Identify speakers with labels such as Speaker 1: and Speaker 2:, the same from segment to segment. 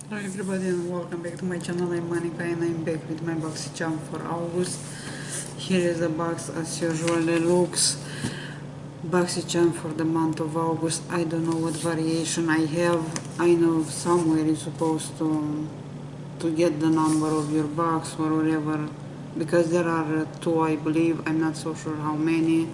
Speaker 1: Hello everybody and welcome back to my channel. I'm Monica and I'm back with my Boxicharm for August. Here is the box as usual. It looks Boxicharm for the month of August. I don't know what variation I have. I know somewhere you're supposed to get the number of your box or whatever, because there are two, I believe. I'm not so sure how many.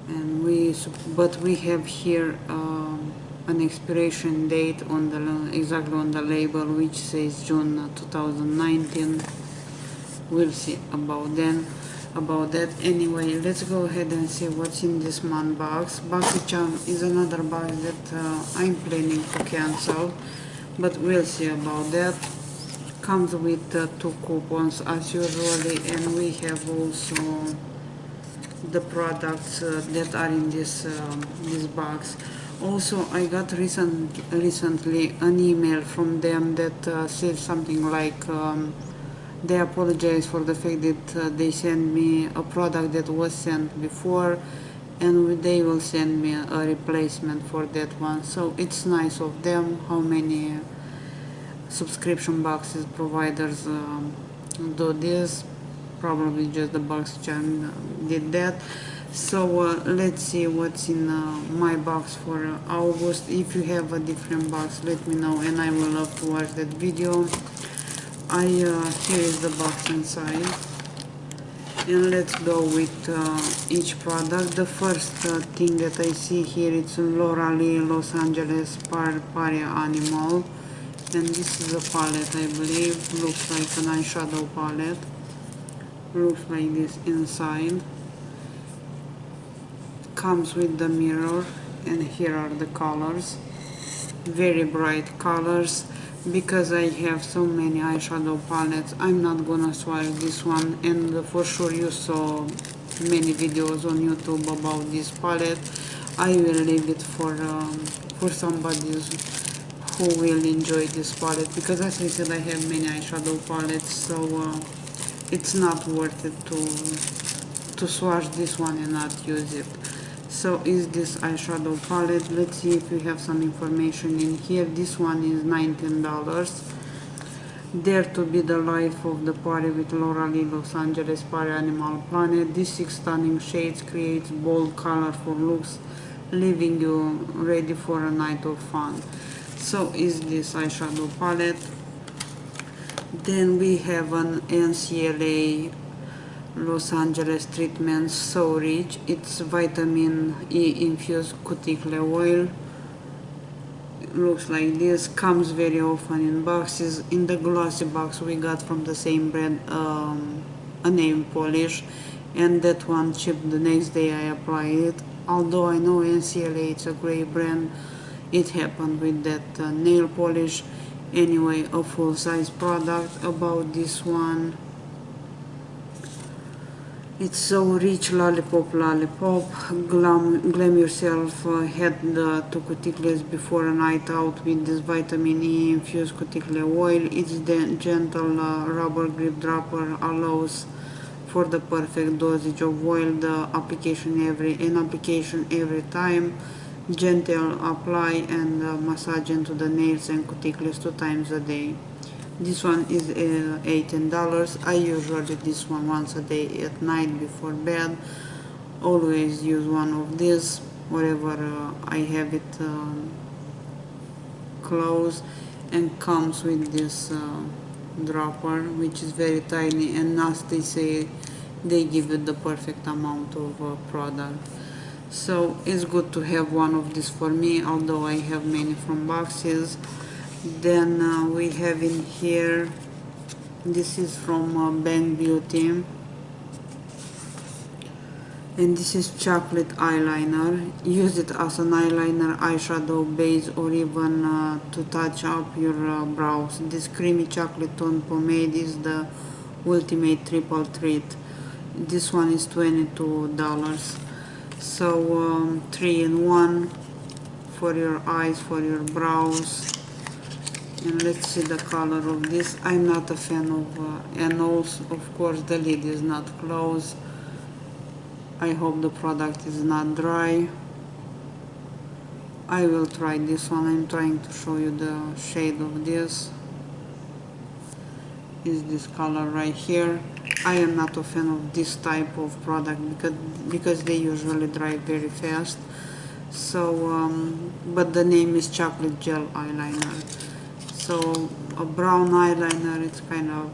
Speaker 1: And but we have here an expiration date on the exactly on the label, which says June 2019. We'll see about that. Anyway, let's go ahead and see what's in this month box. Boxicharm is another box that I'm planning to cancel, but we'll see about that. Comes with two coupons as usually, and we have also the products that are in this box. Also, I got recently an email from them that said something like they apologize for the fact that they sent me a product that was sent before, and they will send me a replacement for that one. So it's nice of them. How many subscription boxes providers do this? Probably just the Boxicharm did that. So let's see what's in my box for August. If you have a different box, let me know and I will love to watch that video. Here is the box inside, and let's go with each product. The first thing that I see here, it's Laura Lee Los Angeles Paria Animal, and this is a palette, I believe. Looks like an eyeshadow palette. Looks like this inside. Comes with the mirror, and here are the colors. Very bright colors. Because I have so many eyeshadow palettes, I'm not gonna swatch this one, and for sure you saw many videos on YouTube about this palette. I will leave it for somebody who will enjoy this palette, because as I said, I have many eyeshadow palettes, so it's not worth it to swatch this one and not use it. So is this eyeshadow palette. Let's see if we have some information in here. This one is $19. Dare to be the life of the party with Laura Lee Los Angeles Party Animal Planet. These 6 stunning shades creates bold, colorful looks, leaving you ready for a night of fun. So is this eyeshadow palette. Then we have an NCLA Los Angeles treatment, So Rich. It's vitamin E infused cuticle oil. It looks like this. Comes very often in boxes. In the glossy box we got from the same brand a nail polish, and that one chipped the next day I applied it. Although I know NCLA, it's a great brand, it happened with that nail polish. Anyway, a full size product. About this one, it's So Rich Lollipop. Glam yourself head to cuticles before a night out with this vitamin E infused cuticle oil. It's the gentle rubber grip dropper, allows for the perfect dosage of oil. The application every time. Gentle apply and massage into the nails and cuticles 2 times a day. This one is $18. I usually this one once a day at night before bed. Always use one of these wherever I have it close, and comes with this dropper, which is very tiny, and as they say, they give it the perfect amount of product. So it's good to have one of these for me, although I have many from boxes. Then we have in here, this is from Bang Beauty, and this is chocolate eyeliner. Use it as an eyeliner, eyeshadow base, or even to touch up your brows. This creamy chocolate tone pomade is the ultimate triple treat. This one is $22. So 3 in 1 for your eyes, for your brows. And let's see the color of this. I'm not a fan of and also of course the lid is not closed. I hope the product is not dry. I will try this one. I'm trying to show you the shade of this. Is this color right here. I am not a fan of this type of product because they usually dry very fast. So but the name is chocolate gel eyeliner. So a brown eyeliner, it's kind of,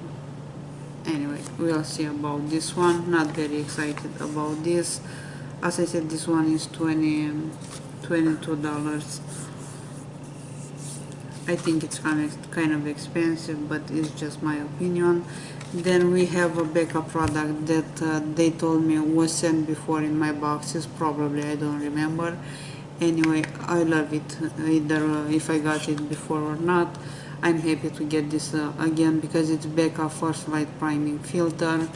Speaker 1: anyway, we'll see about this one. Not very excited about this. As I said, this one is $22. I think it's kind of expensive, but it's just my opinion. Then we have a backup product that they told me was sent before in my boxes. Probably, I don't remember. Anyway, I love it. Either if I got it before or not, I'm happy to get this again because it's backup first light priming filter.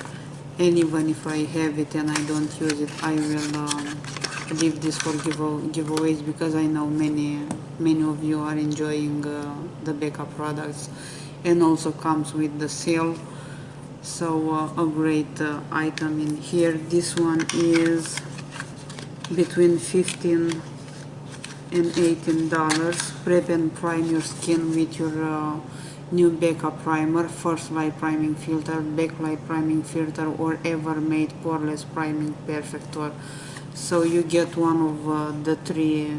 Speaker 1: And even if I have it and I don't use it, I will leave this for giveaways because I know many of you are enjoying the backup products, and also comes with the sale. So a great item in here. This one is between $15 and $18. Prep and prime your skin with your new backup primer, first light priming filter, backlight priming filter, or ever made poreless priming perfector. So you get one of the three.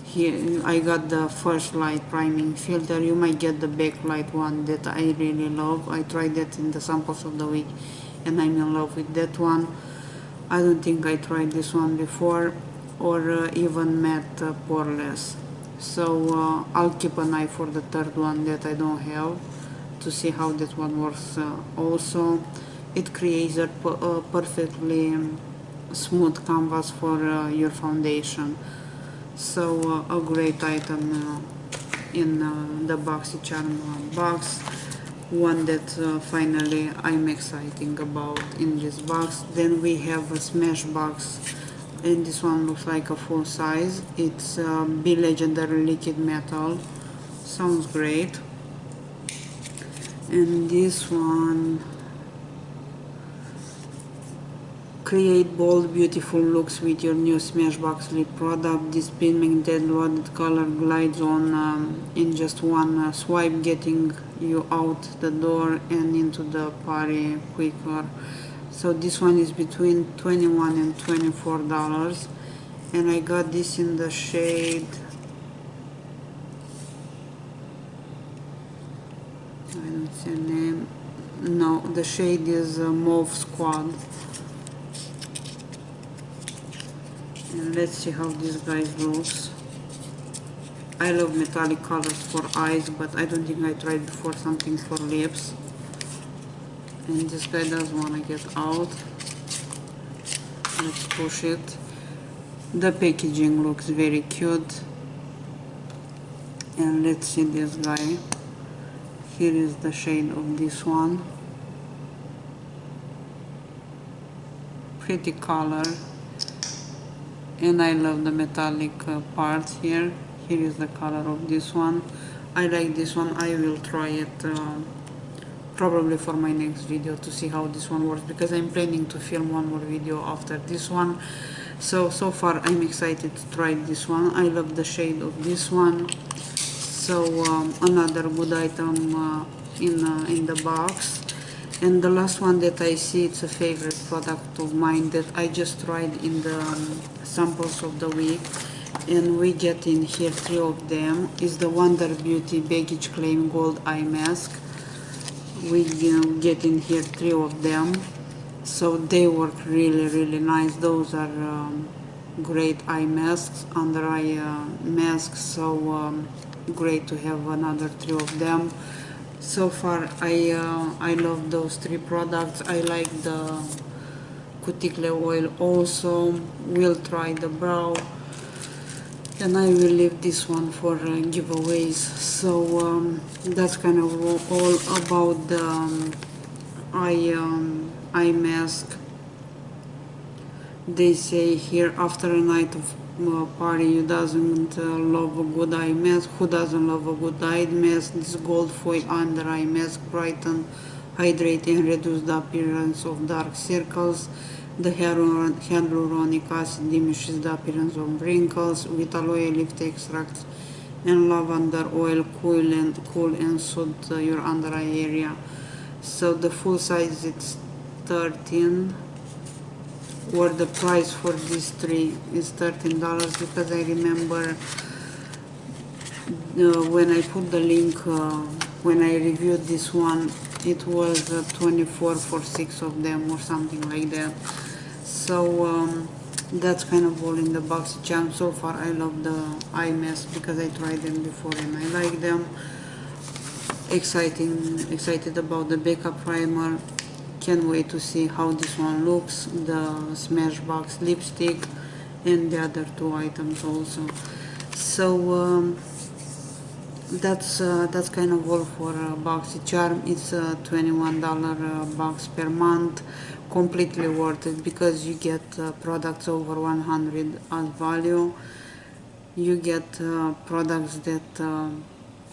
Speaker 1: Here I got the first light priming filter. You might get the backlight one that I really love. I tried that in the samples of the week and I'm in love with that one. I don't think I tried this one before, or even matte poreless. So I'll keep an eye for the third one that I don't have to see how that one works. Also, it creates a perfectly smooth canvas for your foundation. So a great item in the Boxicharm box. One that finally I'm excited about in this box. Then we have a smash box, and this one looks like a full size. It's Be Legendary Liquid Metal. Sounds great. And this one, create bold, beautiful looks with your new Smashbox lip product. This pigmented watercolor color glides on in just one swipe, getting you out the door and into the party quicker. So this one is between $21 and $24, and I got this in the shade, I don't see a name. No, the shade is Mauve Squad. And let's see how this guy looks. I love metallic colors for eyes, but I don't think I tried before something for lips. And this guy doesn't want to get out. Let's push it. The packaging looks very cute. And let's see this guy. Here is the shade of this one. Pretty color. And I love the metallic parts here. Here is the color of this one. I like this one. I will try it probably for my next video to see how this one works, because I'm planning to film one more video after this one. So far I'm excited to try this one. I love the shade of this one. So another good item in the box. And the last one that I see, it's a favorite product of mine that I just tried in the samples of the week, and we get in here 3 of them, is the Wonder Beauty Baggage Claim Gold Eye Mask. We get in here 3 of them, so they work really nice. Those are great eye masks, under eye masks, so great to have another 3 of them. So far I love those 3 products. I like the cuticle oil also. We'll try the brow, and I will leave this one for giveaways. So that's kind of all about the eye mask. They say here, after a night of party, who doesn't love a good eye mask? Who doesn't love a good eye mask? This gold foil under eye mask brighten, hydrate and reduce the appearance of dark circles. The hyaluronic acid diminishes the appearance of wrinkles with aloe leaf extract and lavender oil. Cool and soothe your under eye area. So the full size it's 13, or the price for these three is $13, because I remember when I put the link, when I reviewed this one, it was 24 for 6 of them or something like that. So that's kind of all in the Boxicharm. So far I love the eye mask because I tried them before and I like them. Excited about the Makeup Primer. Can't wait to see how this one looks, the Smashbox lipstick and the other two items also. So that's kind of all for Boxicharm. It's a $21 box per month, completely worth it, because you get products over 100 as value. You get products that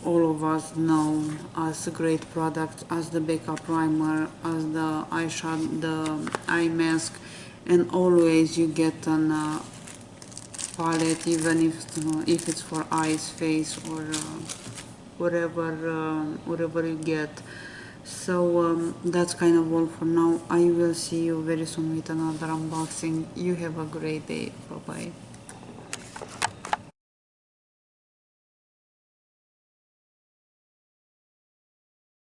Speaker 1: all of us know as great products, as the Makeup Primer, as the eyeshadow, the eye mask, and always you get an palette, even if it's for eyes, face, or whatever you get. So that's kind of all for now. I will see you very soon with another unboxing. You have a great day. Bye bye.